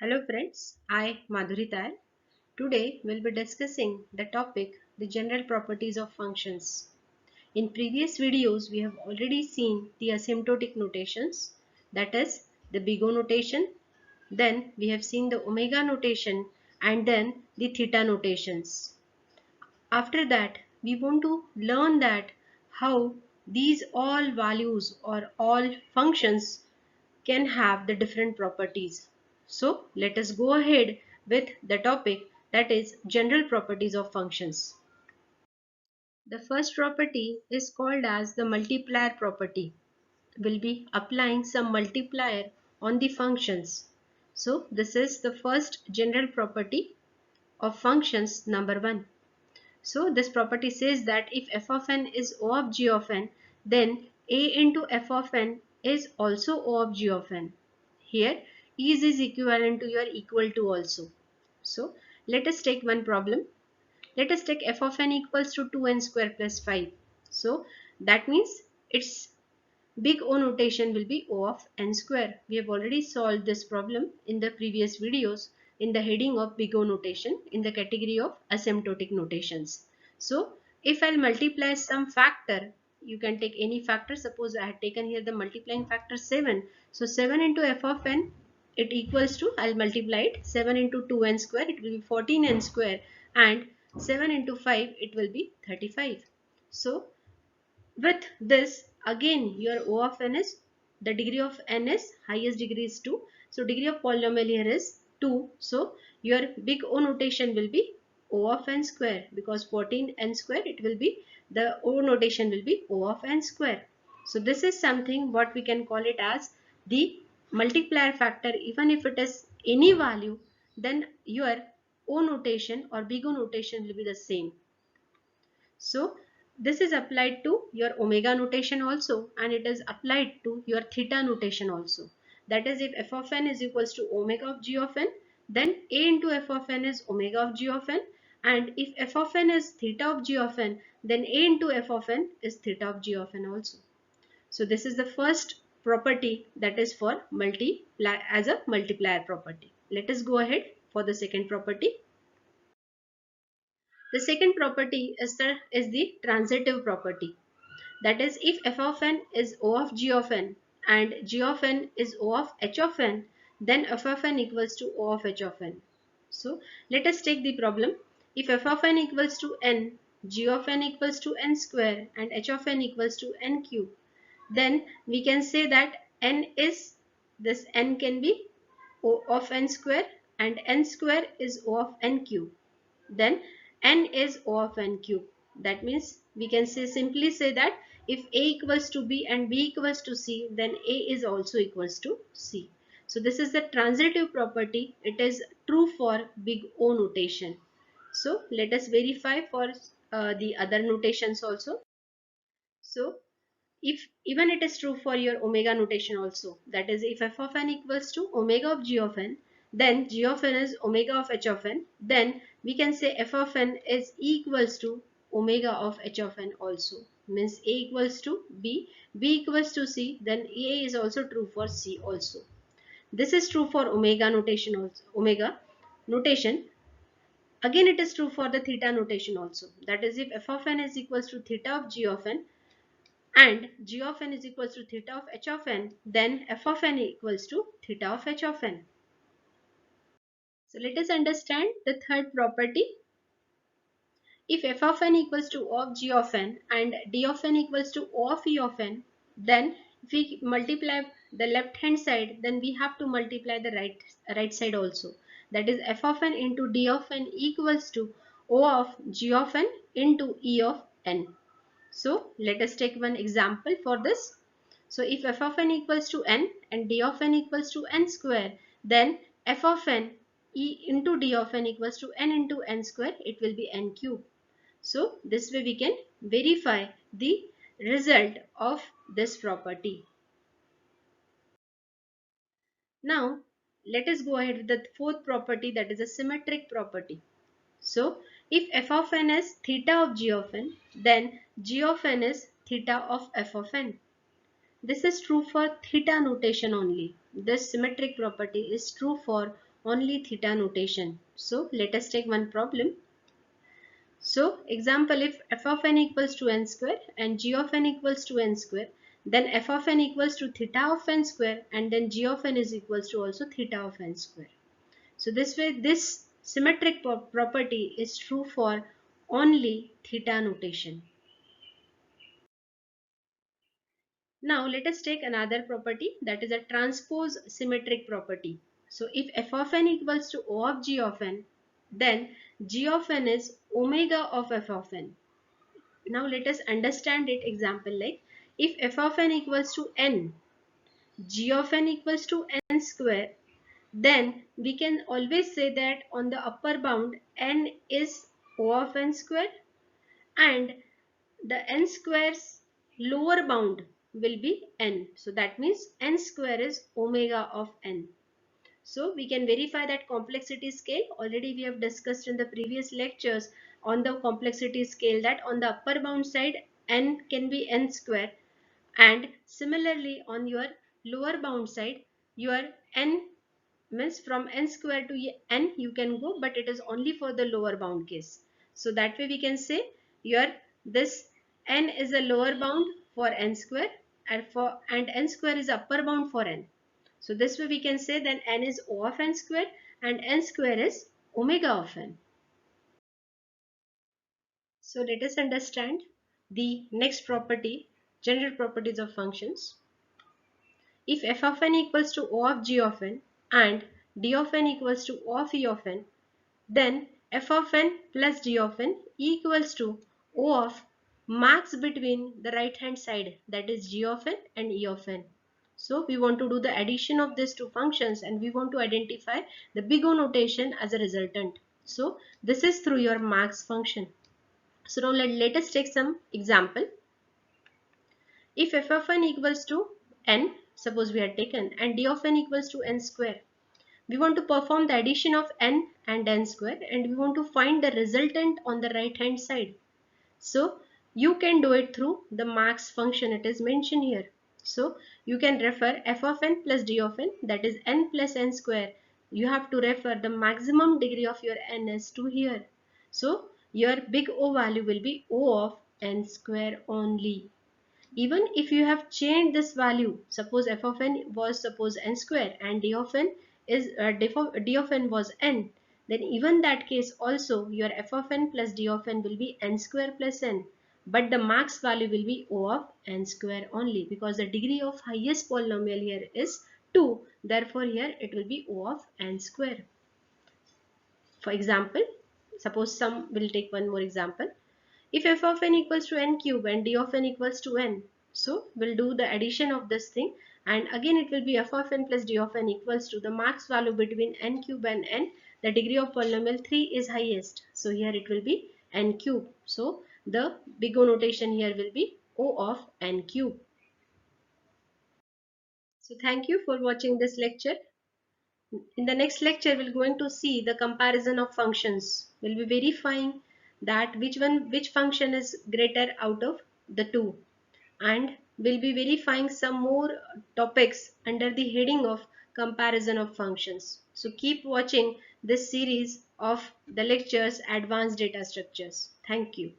Hello friends, I Madhuri Tayal. Today we'll be discussing the topic the general properties of functions. In previous videos we have already seen the asymptotic notations, that is the big O notation, then we have seen the omega notation and then the theta notations. After that we want to learn that how these all values or all functions can have the different properties. So let us go ahead with the topic, that is general properties of functions. The first property is called as the multiplier property. We'll be applying some multiplier on the functions. So this is the first general property of functions number 1. So this property says that if f of n is O of g of n, then a into f of n is also O of g of n. Here is equivalent to your equal to also. So let us take one problem. Let us take f of n equals to 2n square plus 5. So that means its big O notation will be O of n square. We have already solved this problem in the previous videos in the heading of big O notation in the category of asymptotic notations. So if I'll multiply some factor, you can take any factor. Suppose I had taken here the multiplying factor 7. So 7 into f of n, it equals to, I'll multiply it, 7 into 2n square, it will be 14n square, and 7 into 5, it will be 35. So with this, again your O of n is, the degree of n is, highest degree is 2. So degree of polynomial here is 2. So your big O notation will be O of n square, because 14n square, it will be, the O notation will be O of n square. So this is something what we can call it as the multiplier factor. Even if it is any value, then your O notation or big O notation will be the same. So this is applied to your omega notation also, and it is applied to your theta notation also. That is, if f of n is equals to omega of g of n, then a into f of n is omega of g of n, and if f of n is theta of g of n, then a into f of n is theta of g of n also. So this is the first property, that is for multiply, as a multiplier property. Let us go ahead for the second property. The second property is the transitive property. That is, if f of n is O of g of n and g of n is O of h of n, then f of n equals to O of h of n. So let us take the problem. If f of n equals to n, g of n equals to n square, and h of n equals to n cube, then we can say that n is, this n can be O of n square, and n square is O of n cube. Then n is O of n cube. That means we can simply say that if a equals to b and b equals to c, then a is also equals to c. So this is the transitive property. It is true for big O notation. So let us verify for the other notations also. So if even it is true for your omega notation also, that is, if f of n equals to omega of g of n, then g of n is omega of h of n, then we can say f of n is equals to omega of h of n also. Means a equals to b, b equals to c, then a is also true for c also. This is true for omega notation also. Omega notation. Again it is true for the theta notation also. That is, if f of n is equals to theta of g of n, and g of n is equals to theta of h of n, then f of n equals to theta of h of n. So let us understand the third property. If f of n equals to O of g of n and d of n equals to O of e of n, then if we multiply the left hand side, then we have to multiply the right side also. That is, f of n into d of n equals to O of g of n into e of n. So let us take one example for this. So if f of n equals to n and d of n equals to n square, then f of n e into d of n equals to n into n square, it will be n cube. So this way we can verify the result of this property. Now let us go ahead with the fourth property, that is a symmetric property. So if f of n is theta of g of n, then g of n is theta of f of n. This is true for theta notation only. This symmetric property is true for only theta notation. So let us take one problem. So example, if f of n equals to n square and g of n equals to n square, then f of n equals to theta of n square, and then g of n is equals to also theta of n square. So this way this symmetric property is true for only theta notation. Now let us take another property, that is a transpose symmetric property. So if f of n equals to O of g of n, then g of n is omega of f of n. Now let us understand it. Example, like if f of n equals to n, g of n equals to n square, then we can always say that on the upper bound n is O of n square, and the n square's lower bound will be n. So that means n square is omega of n. So we can verify that complexity scale. Already we have discussed in the previous lectures on the complexity scale that on the upper bound side n can be n square, and similarly on your lower bound side your n means from n square to n you can go, but it is only for the lower bound case. So that way we can say your this n is a lower bound for n square, and n square is upper bound for n. So this way we can say then n is O of n square and n square is omega of n. So let us understand the next property, general properties of functions. If f of n equals to O of g of n and d of n equals to O of e of n, then f of n plus d of n equals to O of max between the right hand side, that is g of n and e of n. So we want to do the addition of these two functions and we want to identify the big O notation as a resultant. So this is through your max function. So now let us take some example. If f of n equals to n, suppose we had taken, and d of n equals to n square, we want to perform the addition of n and n square, and we want to find the resultant on the right hand side. So you can do it through the max function, it is mentioned here. So you can refer f of n plus d of n, that is n plus n square. You have to refer the maximum degree of your n is to here. So your big O value will be O of n square only. Even if you have changed this value, suppose f of n was suppose n square and d of n is d of n was n, then even that case also your f of n plus d of n will be n square plus n, but the max value will be O of n square only, because the degree of highest polynomial here is 2, therefore here it will be O of n square. For example, suppose some will take one more example. If f of n equals to n cube and d of n equals to n, so we'll do the addition of this thing, and again it will be f of n plus d of n equals to the max value between n cube and n. The degree of polynomial 3 is highest, so here it will be n cube. So the big O notation here will be O of n cube. So thank you for watching this lecture. In the next lecture, we're going to see the comparison of functions. We'll be verifying that which function is greater out of the two, and we'll be verifying some more topics under the heading of comparison of functions. So keep watching this series of the lectures, Advanced Data Structures. Thank you.